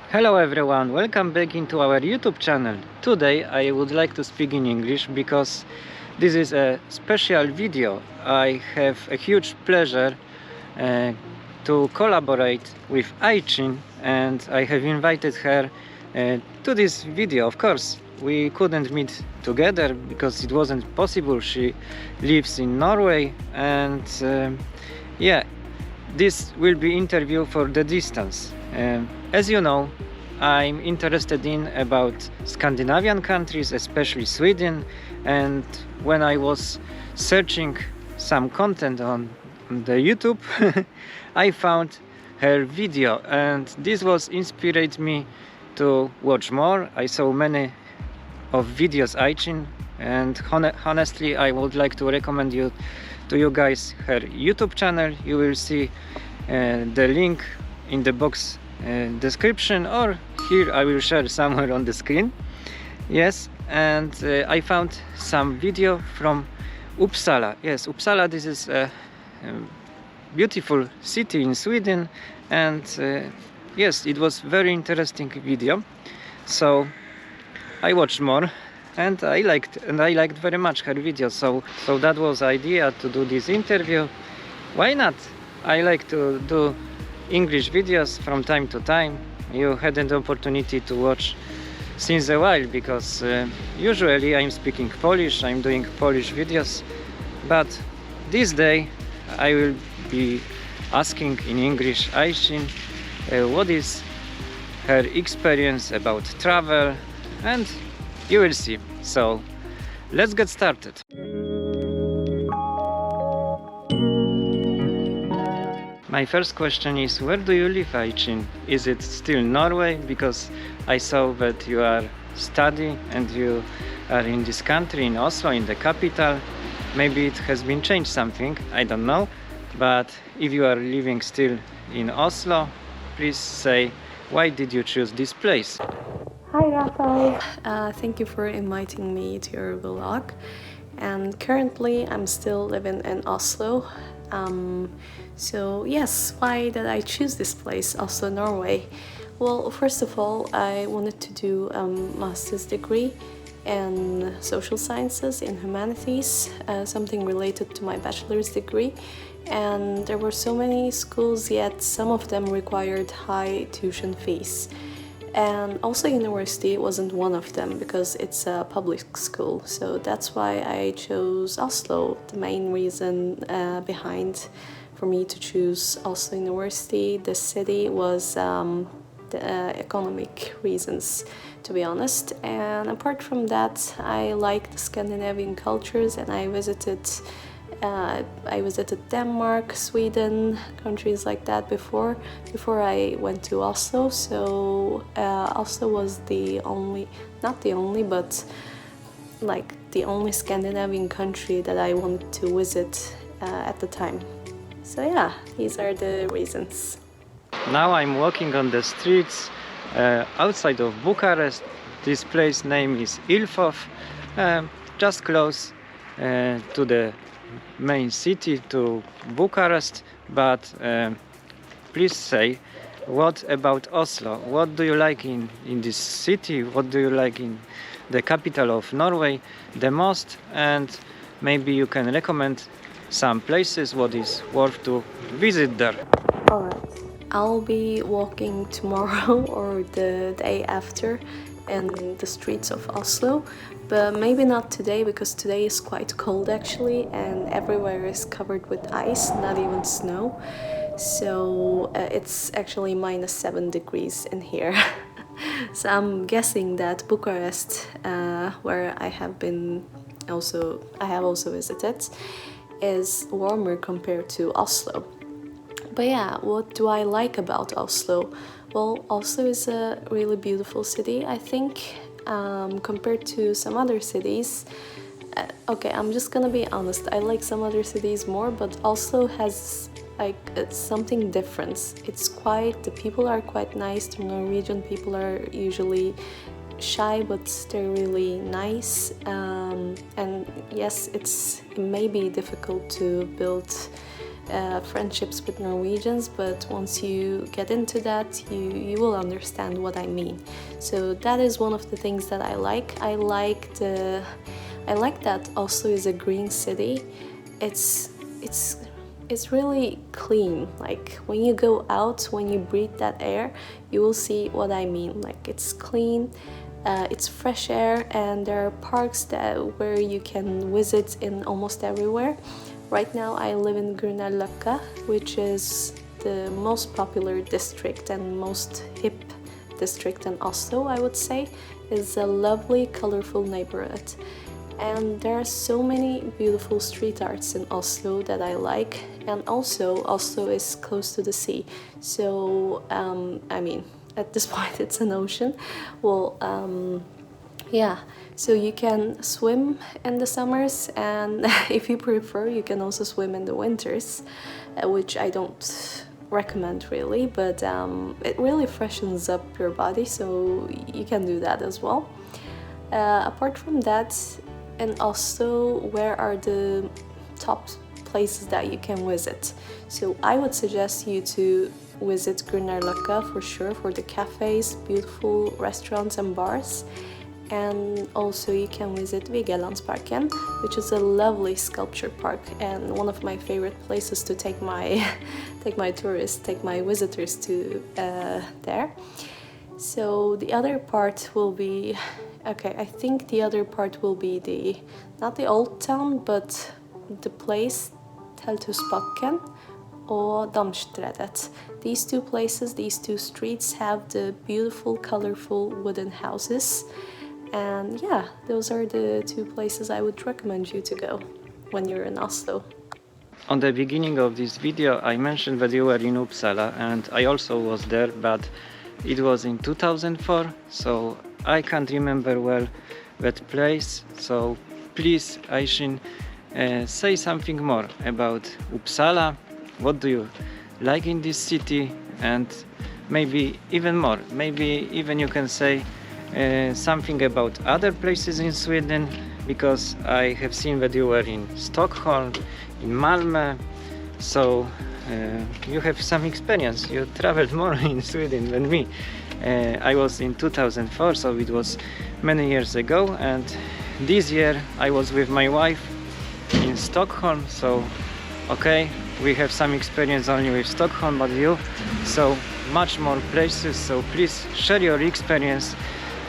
Hello everyone, welcome back into our YouTube channel. Today I would like to speak in English because this is a special video. I have a huge pleasure to collaborate with Aycin, and I have invited her to this video. Of course, we couldn't meet together because it wasn't possible. She lives in Norway, and yeah, this will be interview for the distance. As you know, I'm interested in about Scandinavian countries, especially Sweden, and when I was searching some content on the YouTube, I found her video, and this was inspired me to watch more. I saw many of videos Aycin, and honestly I would like to recommend you guys her YouTube channel. You will see the link in the box description, or here I will share somewhere on the screen. Yes, and I found some video from Uppsala. Yes, Uppsala, this is a beautiful city in Sweden, and yes, it was very interesting video, so I watched more, and I liked very much her video. So that was the idea to do this interview. Why not? I like to do English videos from time to time. You had an opportunity to watch since a while, because usually I'm speaking Polish, I'm doing Polish videos, but this day I will be asking in English Aycin what is her experience about travel, and you will see. So let's get started. My first question is, where do you live, Aycin? Is it still Norway? Because I saw that you are studying and you are in this country, in Oslo, in the capital. Maybe it has been changed something, I don't know. But if you are living still in Oslo, please say, why did you choose this place? Hi Rafael, thank you for inviting me to your vlog. And currently I'm still living in Oslo. So yes, why did I choose this place, Oslo, Norway? Well, first of all, I wanted to do a master's degree in social sciences in humanities, something related to my bachelor's degree. And there were so many schools, yet some of them required high tuition fees. And also university wasn't one of them because it's a public school. So that's why I chose Oslo. The main reason behind for me to choose Oslo University, the city, was the economic reasons, to be honest. And apart from that, I like the Scandinavian cultures, and I visited Denmark, Sweden, countries like that before I went to Oslo. So Oslo was not the only, but like the only Scandinavian country that I wanted to visit at the time. So yeah, these are the reasons. Now I'm walking on the streets outside of Bukarest. This place name is Ilfov, just close to the main city, to Bucharest. But please say, what about Oslo? What do you like in this city? What do you like in the capital of Norway the most? And maybe you can recommend some places what is worth to visit there. Alright, I'll be walking tomorrow or the day after in the streets of Oslo, but maybe not today because today is quite cold actually, and everywhere is covered with ice, not even snow. So it's actually -7 degrees in here. So I'm guessing that Bucharest, where I have also visited, is warmer compared to Oslo. But yeah, what do I like about Oslo? Well, Oslo is a really beautiful city, I think, compared to some other cities. Okay, I'm just gonna be honest, I like some other cities more, but Oslo has something different. The people are quite nice. The Norwegian people are usually shy, but they're really nice. And yes, it may be difficult to build friendships with Norwegians, but once you get into that, you will understand what I mean. So that is one of the things that I like. I like that Oslo is a green city. It's really clean. Like when you go out, when you breathe that air, you will see what I mean. Like it's clean, it's fresh air, and there are parks where you can visit in almost everywhere. Right now I live in Grünerløkka, which is the most popular district and most hip district in Oslo, I would say. It's a lovely, colorful neighborhood. And there are so many beautiful street arts in Oslo that I like. And also, Oslo is close to the sea. So, I mean, at this point it's an ocean. Well, yeah, so you can swim in the summers, and if you prefer, you can also swim in the winters, which I don't recommend really, but it really freshens up your body, so you can do that as well. Apart from that, in Oslo, where are the top places that you can visit? So I would suggest you to visit Grünerløkka for sure, for the cafes, beautiful restaurants and bars. And also you can visit Vigelandsparken, which is a lovely sculpture park and one of my favorite places to take my visitors to there. So the other part will be, okay, I think the other part will be not the old town, but the place Telthusbakken or Damstredet. These two places, these two streets have the beautiful, colorful wooden houses. And yeah, those are the two places I would recommend you to go when you're in Oslo. On the beginning of this video I mentioned that you were in Uppsala, and I also was there, but it was in 2004, so I can't remember well that place. So please, Aycin, say something more about Uppsala. What do you like in this city? And maybe even more, maybe even you can say something about other places in Sweden, because I have seen that you were in Stockholm, in Malmö, so you have some experience. You traveled more in Sweden than me. I was in 2004, so it was many years ago, and this year I was with my wife in Stockholm, so okay, we have some experience only with Stockholm, but you, so much more places, so please share your experience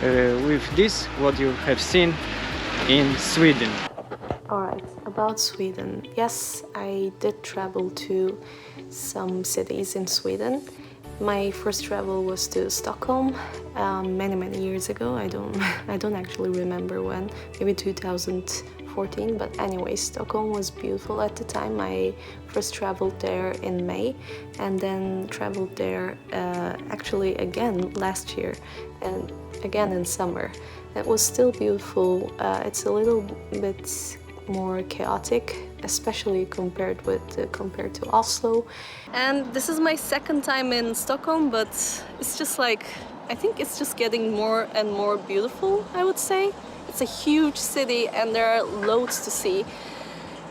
with this, what you have seen in Sweden. Alright, about Sweden. Yes, I did travel to some cities in Sweden. My first travel was to Stockholm many years ago. I don't actually remember when, maybe 2014, but anyway, Stockholm was beautiful at the time. I first traveled there in May and then traveled there actually again last year and again in summer. It was still beautiful. It's a little bit more chaotic, especially compared to Oslo. And this is my second time in Stockholm, but it's just like, I think it's just getting more and more beautiful, I would say. It's a huge city and there are loads to see.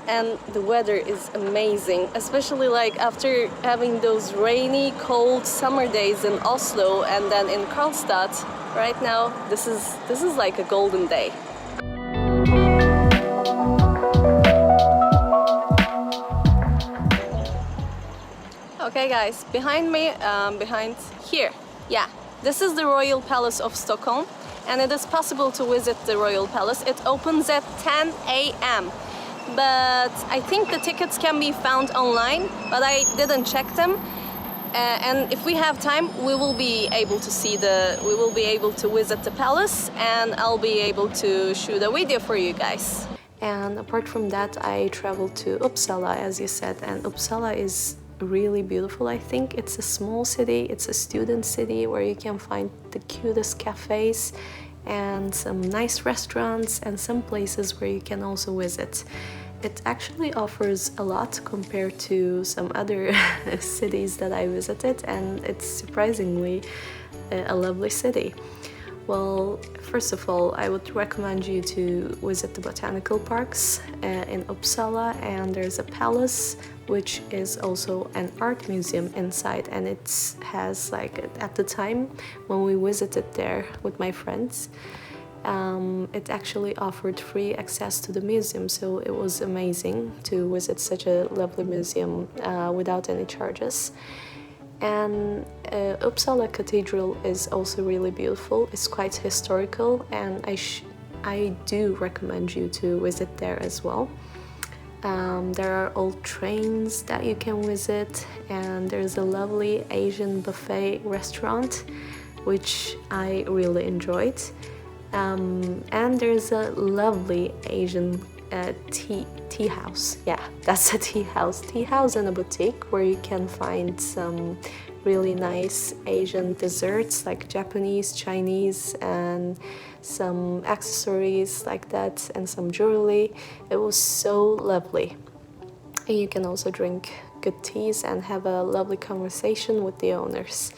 And the weather is amazing, especially like after having those rainy, cold summer days in Oslo and then in Karlstad. Right now, this is like a golden day. Okay guys, behind me, behind here, yeah, this is the Royal Palace of Stockholm, and it is possible to visit the Royal Palace. It opens at 10 a.m. But I think the tickets can be found online, but I didn't check them. And if we have time, we will be able to visit the palace, and I'll be able to shoot a video for you guys. And apart from that, I traveled to Uppsala, as you said, and Uppsala is really beautiful. I think it's a small city, it's a student city where you can find the cutest cafes and some nice restaurants and some places where you can also visit. It actually offers a lot compared to some other cities that I visited, and it's surprisingly a lovely city. Well, first of all, I would recommend you to visit the botanical parks in Uppsala, and there's a palace which is also an art museum inside, and it has like, at the time when we visited there with my friends, it actually offered free access to the museum, so it was amazing to visit such a lovely museum without any charges. And Uppsala Cathedral is also really beautiful. It's quite historical, and I do recommend you to visit there as well. There are old trains that you can visit, and there's a lovely Asian buffet restaurant, which I really enjoyed. And there's a lovely Asian tea house. Yeah, that's a tea house and a boutique where you can find some really nice Asian desserts like Japanese, Chinese, and some accessories like that, and some jewelry. It was so lovely. And you can also drink good teas and have a lovely conversation with the owners.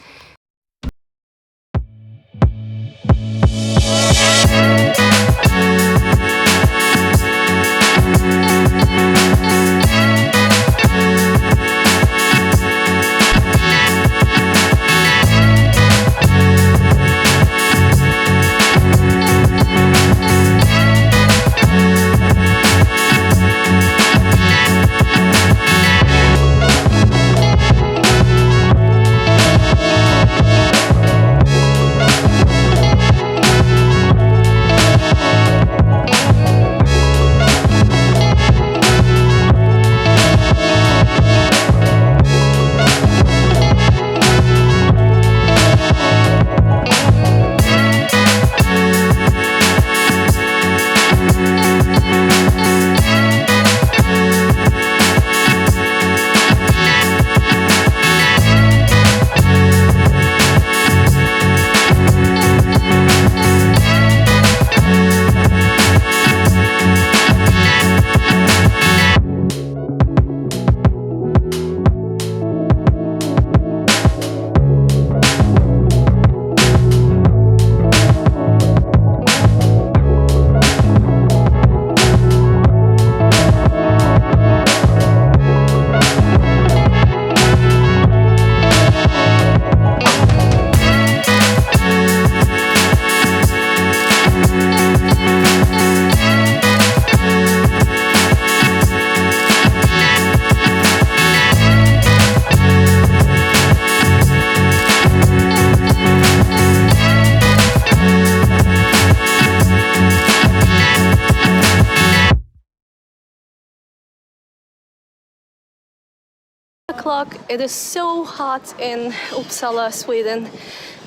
O'clock. It is so hot in Uppsala, Sweden.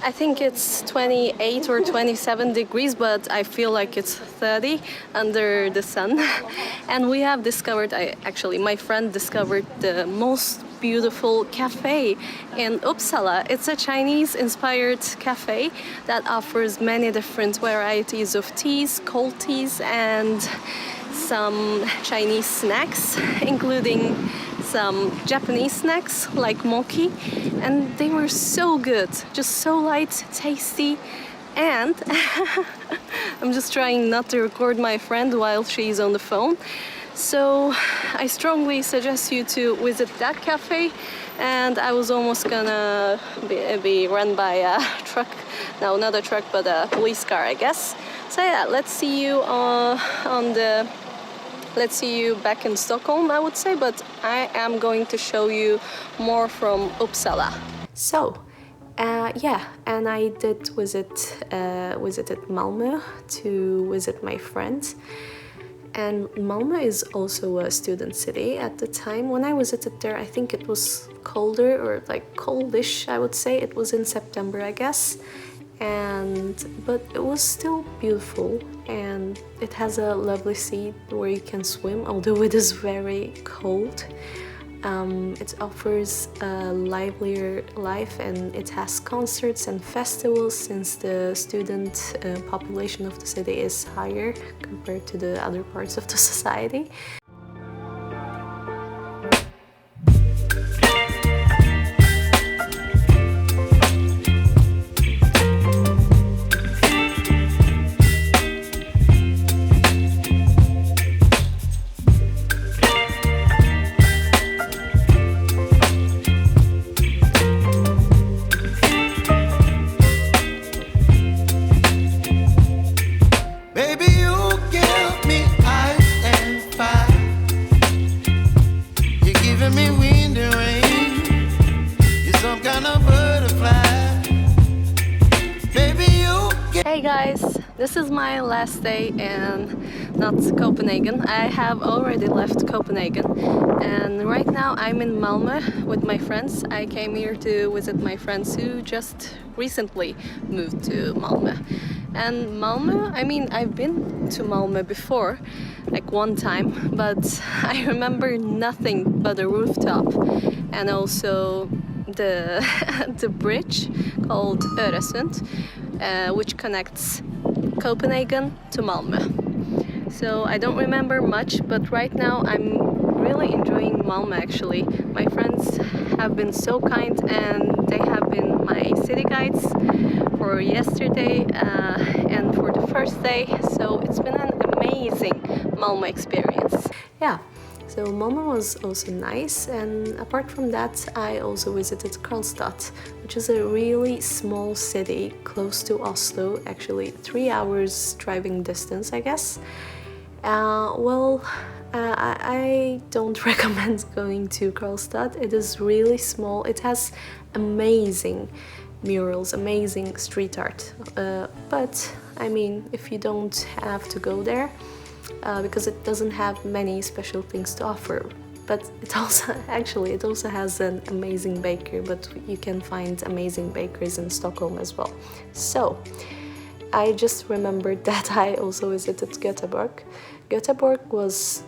I think it's 28 or 27 degrees, but I feel like it's 30 under the sun. And we have discovered, my friend discovered the most beautiful cafe in Uppsala. It's a Chinese-inspired cafe that offers many different varieties of teas, cold teas, and some Chinese snacks, including some Japanese snacks like mochi, and they were so good, just so light, tasty, and I'm just trying not to record my friend while she's on the phone. So I strongly suggest you to visit that cafe, and I was almost gonna be run by a truck, no, not a truck, but a police car, I guess. So yeah, let's see you let's see you back in Stockholm, I would say, but I am going to show you more from Uppsala. So, yeah, and I did visited Malmö to visit my friends. And Malmö is also a student city at the time. When I visited there, I think it was colder, or like coldish, I would say. It was in September, I guess. But it was still beautiful, and it has a lovely sea where you can swim, although it is very cold. It offers a livelier life, and it has concerts and festivals, since the student population of the city is higher compared to the other parts of the society. Hey guys, this is my last day in not Copenhagen. I have already left Copenhagen and right now I'm in Malmö with my friends. I came here to visit my friends who just recently moved to Malmö. And Malmö, I mean, I've been to Malmö before, like one time, but I remember nothing but a rooftop and also the the bridge called Öresund, which connects Copenhagen to Malmö. So I don't remember much, but right now I'm really enjoying Malmö actually. My friends have been so kind and they have been my city guides for yesterday and for the first day. So it's been an amazing Malmö experience. Yeah. So Malmö was also nice, and apart from that I also visited Karlstad, which is a really small city close to Oslo, actually 3 hours driving distance I guess. I don't recommend going to Karlstad. It is really small. It has amazing murals, amazing street art, but I mean if you don't have to go there, because it doesn't have many special things to offer. But it also has an amazing bakery, but you can find amazing bakeries in Stockholm as well. So I just remembered that I also visited Göteborg. Göteborg was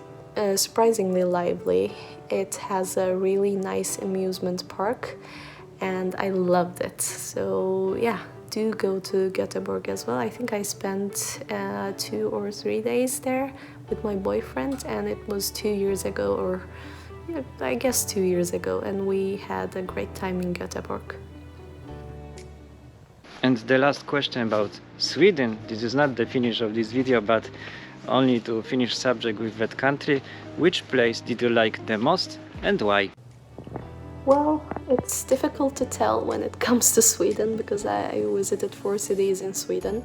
surprisingly lively. It has a really nice amusement park and I loved it. So yeah, do go to Göteborg as well. I think I spent 2 or 3 days there with my boyfriend, and it was 2 years ago, or yeah, I guess 2 years ago, and we had a great time in Göteborg. And the last question about Sweden. This is not the finish of this video, but only to finish subject with that country. Which place did you like the most and why? Well, it's difficult to tell when it comes to Sweden because I visited 4 cities in Sweden.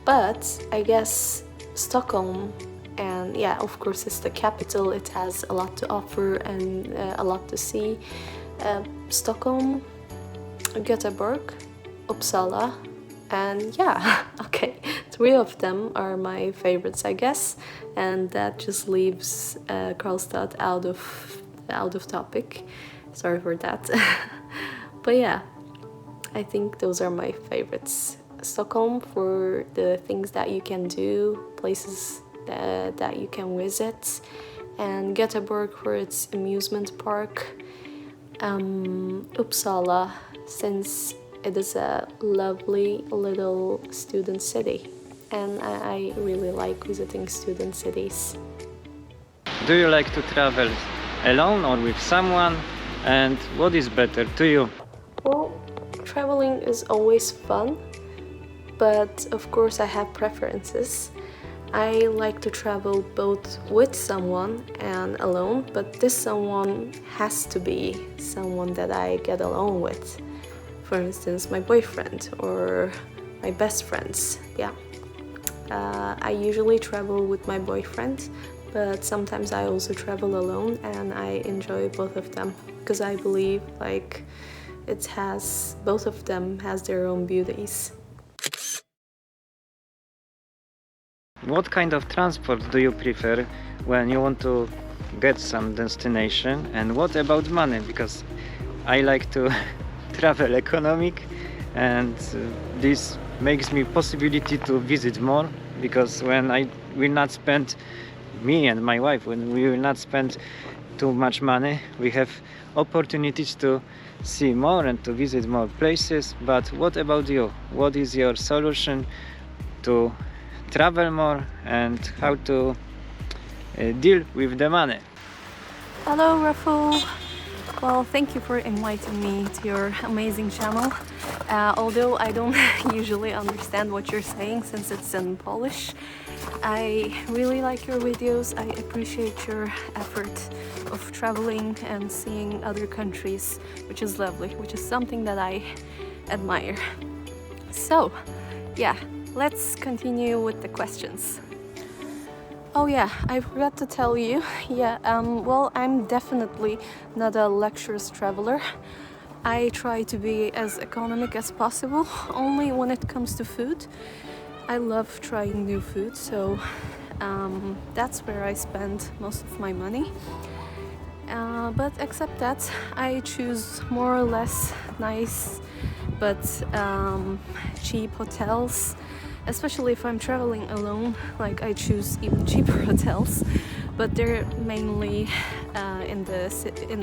But I guess Stockholm, and yeah, of course it's the capital, it has a lot to offer and a lot to see. Stockholm, Göteborg, Uppsala, and yeah, okay, 3 of them are my favorites I guess, and that just leaves Karlstad out of topic. Sorry for that. But yeah, I think those are my favorites. Stockholm for the things that you can do, places that you can visit, and Göteborg for its amusement park. Uppsala, since it is a lovely little student city, and I really like visiting student cities. Do you like to travel alone or with someone, and what is better to you? Well, traveling is always fun, but of course I have preferences. I like to travel both with someone and alone, but this someone has to be someone that I get along with. For instance, my boyfriend or my best friends. Yeah. I usually travel with my boyfriend, but sometimes I also travel alone, and I enjoy both of them because I believe like both of them has their own beauties. What kind of transport do you prefer when you want to get some destination, and what about money? Because I like to travel economic, and this makes me possibility to visit more, because when I will not spend, me and my wife, when we will not spend too much money, we have opportunities to see more and to visit more places. But what about you? What is your solution to travel more, and how to deal with the money? Hello, Rafał. Well, thank you for inviting me to your amazing channel. Although I don't usually understand what you're saying since it's in Polish, I really like your videos. I appreciate your effort of traveling and seeing other countries, which is lovely, which is something that I admire. So, yeah, let's continue with the questions. Oh yeah, I forgot to tell you. Yeah, well, I'm definitely not a luxurious traveler. I try to be as economic as possible, only when it comes to food. I love trying new food, so that's where I spend most of my money. But except that, I choose more or less nice but cheap hotels, especially if I'm traveling alone. Like, I choose even cheaper hotels, but they're mainly in the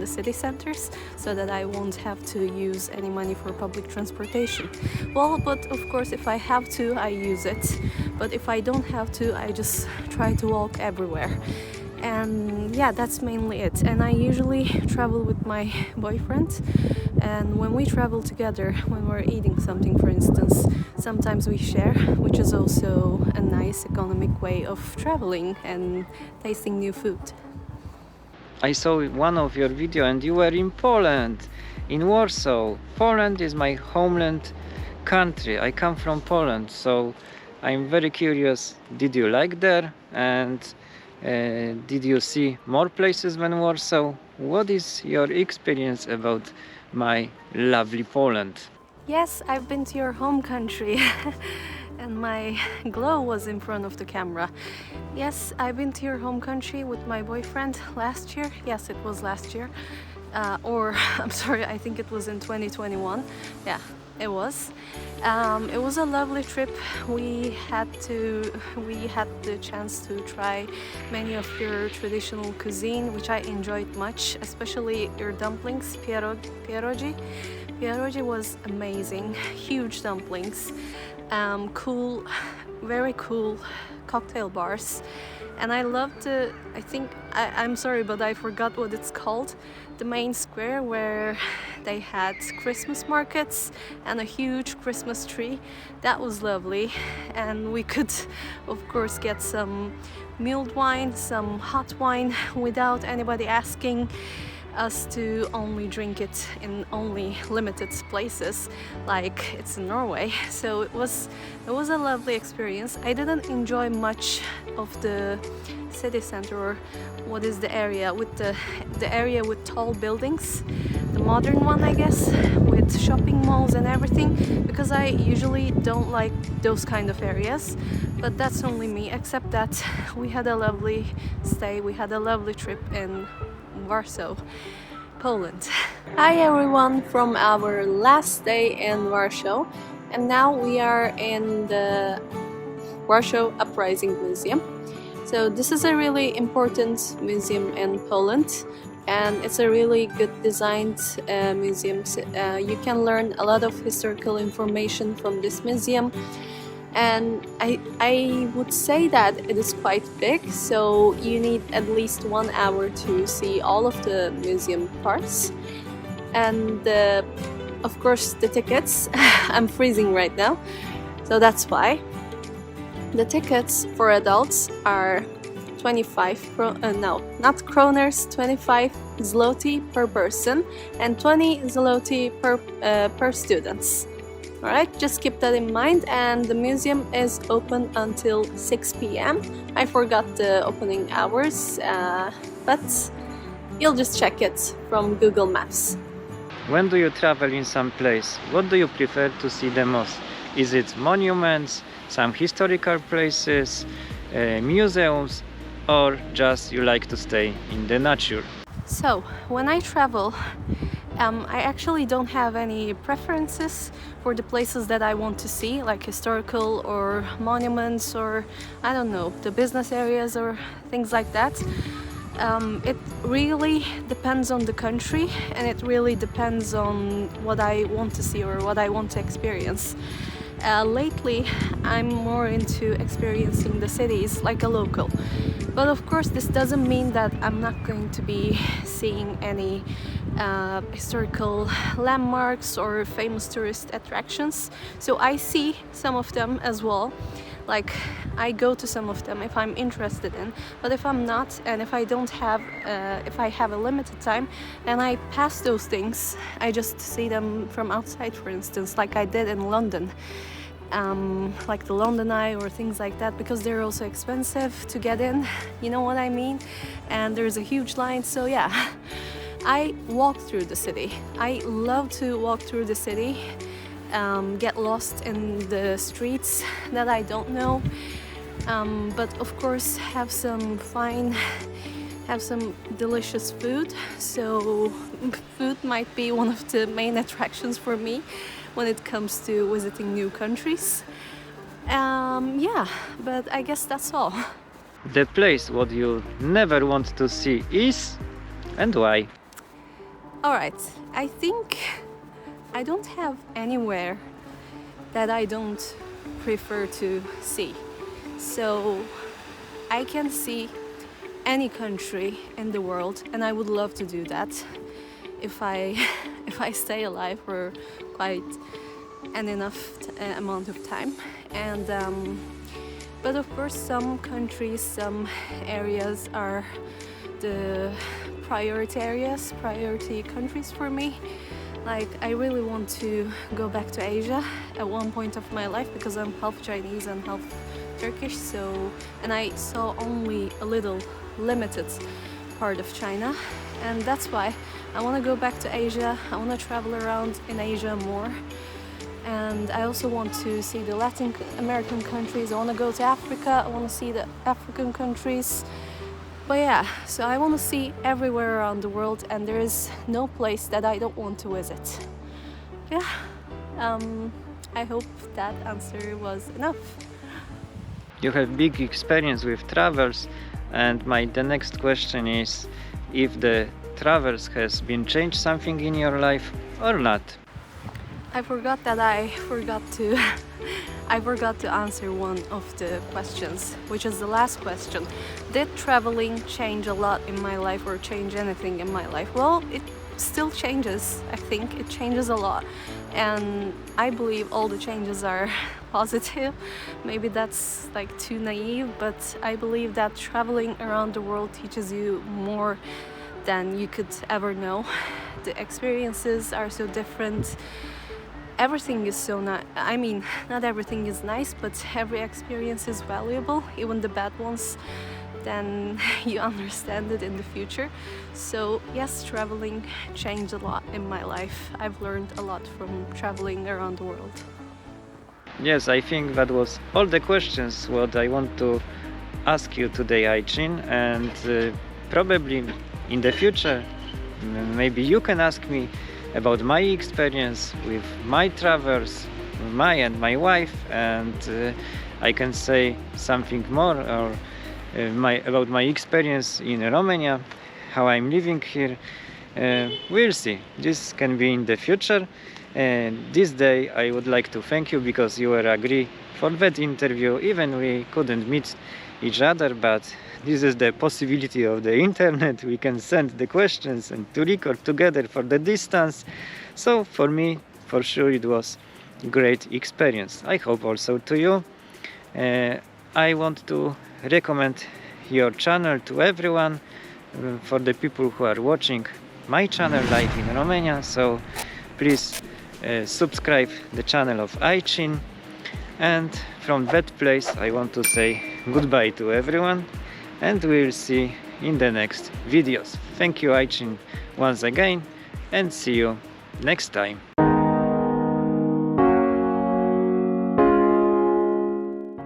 city centers, so that I won't have to use any money for public transportation. Well, but of course, if I have to, I use it. But if I don't have to, I just try to walk everywhere. And yeah, that's mainly it. And I usually travel with my boyfriend, and when we travel together, when we're eating something, for instance, sometimes we share, which is also a nice economic way of traveling and tasting new food. I saw one of your video and you were in Poland, in Warsaw. Poland is my homeland country. I come from Poland, so I'm very curious. Did you like there? And did you see more places than Warsaw? What is your experience about my lovely Poland? Yes, I've been to your home country. And my glow was in front of the camera. Yes, I've been to your home country with my boyfriend last year. Yes, it was last year. Or, I'm sorry, I think it was in 2021. Yeah, it was. It was a lovely trip. We had the chance to try many of your traditional cuisine, which I enjoyed much, especially your dumplings, pierogi. Pierogi was amazing, huge dumplings, cool, very cool cocktail bars. And I loved I'm sorry, but I forgot what it's called. The main square where they had Christmas markets and a huge Christmas tree. That was lovely. And we could, of course, get some mulled wine, some hot wine without anybody asking us to only drink it in only limited places like it's in Norway. So it was a lovely experience. I didn't enjoy much of the city center, or what is the area with the area with tall buildings, the modern one, I guess, with shopping malls and everything, because I usually don't like those kind of areas. But that's only me, except that we had a lovely stay, we had a lovely trip in Warsaw, Poland. Hi everyone from our last day in Warsaw, and now we are in the Warsaw Uprising Museum. So this is a really important museum in Poland, and it's a really good designed museum. You can learn a lot of historical information from this museum. And I would say that it is quite big, so you need at least 1 hour to see all of the museum parts. And of course the tickets, I'm freezing right now, so that's why. The tickets for adults are 25 kroners, 25 zloty per person and 20 zloty per students. Alright, just keep that in mind. And the museum is open until 6 p.m. I forgot the opening hours, but you'll just check it from Google Maps. When do you travel in some place, what do you prefer to see the most? Is it monuments, some historical places, museums, or just you like to stay in the nature? So, when I travel, I actually don't have any preferences for the places that I want to see, like historical or monuments, or I don't know, the business areas or things like that. It really depends on the country, and it really depends on what I want to see or what I want to experience. Lately, I'm more into experiencing the cities like a local. But of course, this doesn't mean that I'm not going to be seeing any historical landmarks or famous tourist attractions. So I see some of them as well. Like, I go to some of them if I'm interested in, but if I'm not, and if I don't have, if I have a limited time, then I pass those things. I just see them from outside, for instance, like I did in London. Like the London Eye or things like that, because they're also expensive to get in, you know what I mean? And there's a huge line, so yeah. I walk through the city. I love to walk through the city, get lost in the streets that I don't know, but of course have some delicious food. So food might be one of the main attractions for me when it comes to visiting new countries. Yeah, but I guess that's all. The place what you never want to see is, and why? Alright, I think I don't have anywhere that I don't prefer to see. So I can see any country in the world, and I would love to do that if I stay alive for quite an enough amount of time. And but of course some countries, some areas are the priority countries for me. Like, I really want to go back to Asia at one point of my life because I'm half Chinese and half Turkish, and I saw only a little limited part of China, and that's why I want to go back to Asia. I want to travel around in Asia more, and I also want to see the Latin American countries. I want to go to Africa. I want to see the African countries. But yeah, so I want to see everywhere around the world, and there is no place that I don't want to visit. Yeah, I hope that answer was enough. You have big experience with travels, and the next question is if the travels has been changed something in your life or not. I forgot to answer one of the questions, which is the last question. Did traveling change a lot in my life or change anything in my life? Well, it still changes. I think it changes a lot, and I believe all the changes are positive. Maybe that's like too naive, but I believe that traveling around the world teaches you more than you could ever know. The experiences are so different. Everything is so not everything is nice, but every experience is valuable, even the bad ones. Then you understand it in the future. So yes, traveling changed a lot in my life. I've learned a lot from traveling around the world. Yes, I think that was all the questions what I want to ask you today, Aycin, and probably in the future maybe you can ask me about my experience with my travels, and my wife, and I can say something more or about my experience in Romania, how I'm living here. We'll see. This can be in the future. And this day I would like to thank you because you were agree for that interview. Even we couldn't meet each other, but this is the possibility of the internet. We can send the questions and to record together for the distance. So for me, for sure, it was great experience. I hope also to you. I want to recommend your channel to everyone, for the people who are watching my channel live in Romania. So please subscribe the channel of Aycin, and from that place I want to say goodbye to everyone, and we'll see in the next videos. Thank you, Aycin, once again, and see you next time.